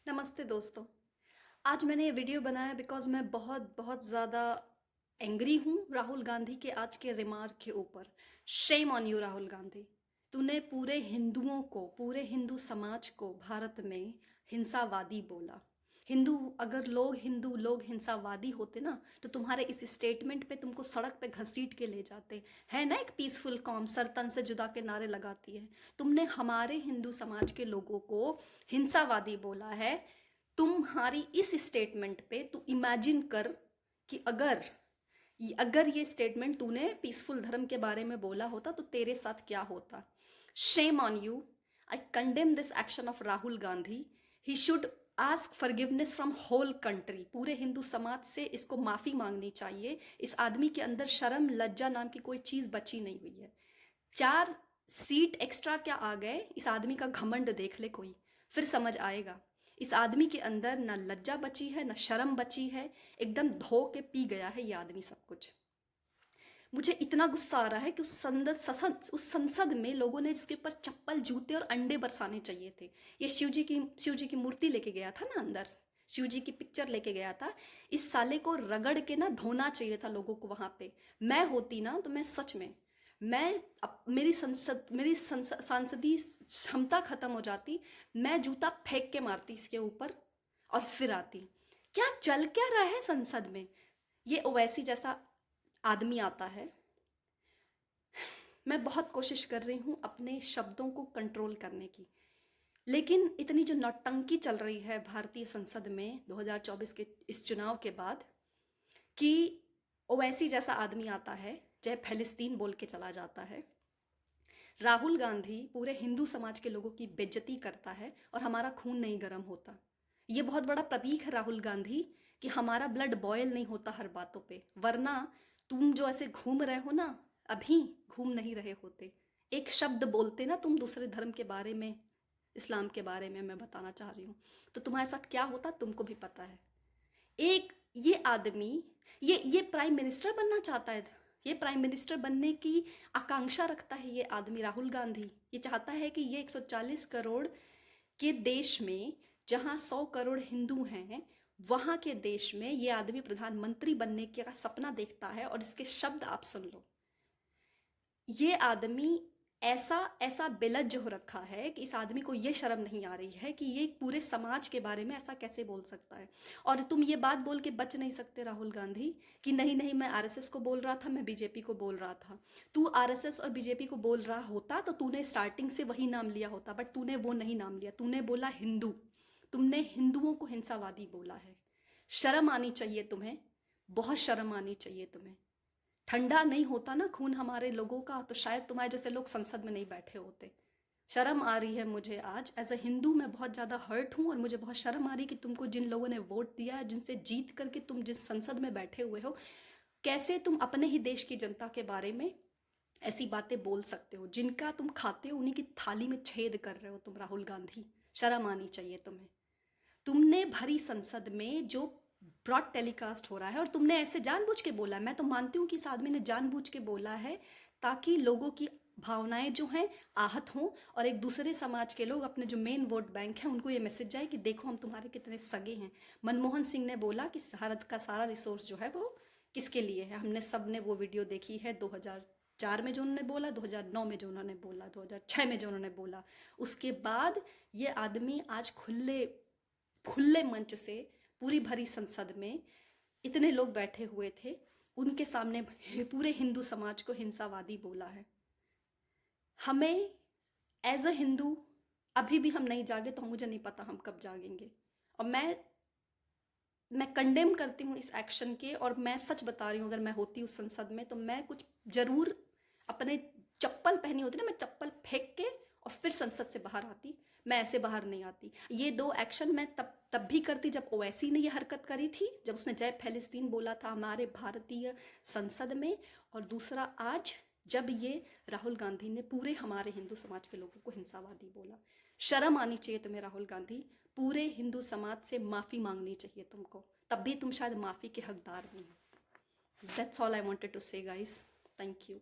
नमस्ते दोस्तों। आज मैंने ये वीडियो बनाया बिकॉज़ मैं बहुत बहुत ज़्यादा एंग्री हूँ राहुल गांधी के आज के रिमार्क के ऊपर। Shem on you Rahul Gandhi. तूने पूरे हिंदुओं को, पूरे हिंदू समाज को भारत में हिंसावादी बोला। हिंदू लोग हिंसावादी होते ना तो तुम्हारे इस स्टेटमेंट पे तुमको सड़क पे घसीट के ले जाते। है ना एक पीसफुल कॉम सर तन से जुदा के नारे लगाती है। तुमने हमारे हिंदू समाज के लोगों को हिंसावादी बोला है। तुम्हारी इस स्टेटमेंट पे तू इमेजिन कर कि अगर ये स्टेटमेंट तूने पीसफुल धर्म के बारे में बोला होता तो तेरे साथ क्या होता। Shame on you. I condemn this action of Rahul Gandhi. He should ask forgiveness from whole country. पूरे हिंदू समाज से इसको माफी मांगनी चाहिए। इस आदमी के अंदर शर्म लज्जा नाम की कोई चीज बची नहीं हुई है। 4 सीट एक्स्ट्रा क्या आ गए, इस आदमी का घमंड देख ले कोई, फिर समझ आएगा। इस आदमी के अंदर ना लज्जा बची है ना शर्म बची है। एकदम धो के पी गया है ये आदमी सब कुछ। मुझे इतना गुस्सा आ रहा है कि उस संसद में लोगों ने जिसके ऊपर चप्पल जूते और अंडे बरसाने चाहिए थे। ये शिव जी की मूर्ति लेके गया था ना अंदर, शिव जी की पिक्चर लेके गया था। इस साले को रगड़ के ना धोना चाहिए था लोगों को वहां पे। मैं होती ना तो मैं सच में, मेरी सांसदीय क्षमता खत्म हो जाती। मैं जूता फेंक के मारती इसके ऊपर और फिर आती। क्या चल क्या रहा है संसद में। ये ओवैसी जैसा आदमी आता है। मैं बहुत कोशिश कर रही हूँ अपने शब्दों को कंट्रोल करने की, लेकिन इतनी जो नौटंकी चल रही है भारतीय संसद में 2024 के इस चुनाव के बाद कि ओवैसी जैसा आदमी आता है, जय फिलिस्तीन बोल के चला जाता है। राहुल गांधी पूरे हिंदू समाज के लोगों की बेइज्जती करता है और हमारा खून नहीं गर्म होता। ये बहुत बड़ा प्रतीक है राहुल गांधी कि हमारा ब्लड बॉयल नहीं होता हर बातों पे। वरना तुम जो ऐसे घूम रहे हो ना, अभी घूम नहीं रहे होते। एक शब्द बोलते ना तुम दूसरे धर्म के बारे में, इस्लाम के बारे में मैं बताना चाह रही हूँ, तो तुम्हारे साथ क्या होता तुमको भी पता है। एक ये आदमी, ये प्राइम मिनिस्टर बनना चाहता है। ये प्राइम मिनिस्टर बनने की आकांक्षा रखता है ये आदमी राहुल गांधी। ये चाहता है कि ये 140 करोड़ के देश में, जहां 100 करोड़ हिंदू हैं, वहां के देश में ये आदमी प्रधानमंत्री बनने का सपना देखता है। और इसके शब्द आप सुन लो। ये आदमी ऐसा ऐसा बेलज्ज हो रखा है कि इस आदमी को ये शर्म नहीं आ रही है कि ये पूरे समाज के बारे में ऐसा कैसे बोल सकता है। और तुम ये बात बोल के बच नहीं सकते राहुल गांधी कि नहीं नहीं मैं आरएसएस को बोल रहा था, मैं बीजेपी को बोल रहा था। तू आरएसएस और बीजेपी को बोल रहा होता तो तूने स्टार्टिंग से वही नाम लिया होता, बट तूने वो नहीं नाम लिया। तूने बोला हिंदू। तुमने हिंदुओं को हिंसावादी बोला है। शर्म आनी चाहिए तुम्हें, बहुत शर्म आनी चाहिए तुम्हें। ठंडा नहीं होता ना खून हमारे लोगों का तो शायद तुम्हारे जैसे लोग संसद में नहीं बैठे होते। शर्म आ रही है मुझे आज एज अ हिंदू। मैं बहुत ज़्यादा हर्ट हूँ और मुझे बहुत शर्म आ रही है कि तुमको जिन लोगों ने वोट दिया है, जिनसे जीत करके तुम जिस संसद में बैठे हुए हो, कैसे तुम अपने ही देश की जनता के बारे में ऐसी बातें बोल सकते हो। जिनका तुम खाते हो उन्हीं की थाली में छेद कर रहे हो तुम राहुल गांधी। शर्म आनी चाहिए तुम्हें। तुमने भरी संसद में जो ब्रॉड टेलीकास्ट हो रहा है, और तुमने ऐसे जानबूझ के बोला है। मैं तो मानती हूं कि इस आदमी ने जानबूझ के बोला है ताकि लोगों की भावनाएं जो हैं आहत हों, और एक दूसरे समाज के लोग, अपने जो मेन वोट बैंक हैं, उनको ये मैसेज जाए कि देखो हम तुम्हारे कितने सगे हैं। मनमोहन सिंह ने बोला कि भारत का सारा रिसोर्स जो है वो किसके लिए है। हमने सब ने वो वीडियो देखी है। 2004 में जो उन्होंने बोला, 2009 में जो उन्होंने बोला, 2006 में जो उन्होंने बोला। उसके बाद ये आदमी आज खुले खुले मंच से पूरी भरी संसद में इतने लोग बैठे हुए थे, उनके सामने पूरे हिंदू समाज को हिंसावादी बोला है। हमें एज अ हिंदू अभी भी हम नहीं जागे तो मुझे नहीं पता हम कब जागेंगे। और मैं कंडेम करती हूँ इस एक्शन के। और मैं सच बता रही हूँ, अगर मैं होती उस संसद में तो मैं कुछ जरूर अपने चप्पल पहनी होती ना, मैं चप्पल फेंक के और फिर संसद से बाहर आती। मैं ऐसे बाहर नहीं आती। ये 2 एक्शन मैं तब भी करती जब ओवैसी ने ये हरकत करी थी, जब उसने जय फिलिस्तीन बोला था हमारे भारतीय संसद में। और दूसरा आज जब ये राहुल गांधी ने पूरे हमारे हिंदू समाज के लोगों को हिंसावादी बोला। शर्म आनी चाहिए तुम्हें राहुल गांधी। पूरे हिंदू समाज से माफ़ी मांगनी चाहिए तुमको, तब भी तुम शायद माफ़ी के हकदार नहीं हो। That's all I wanted to say guys. Thank you.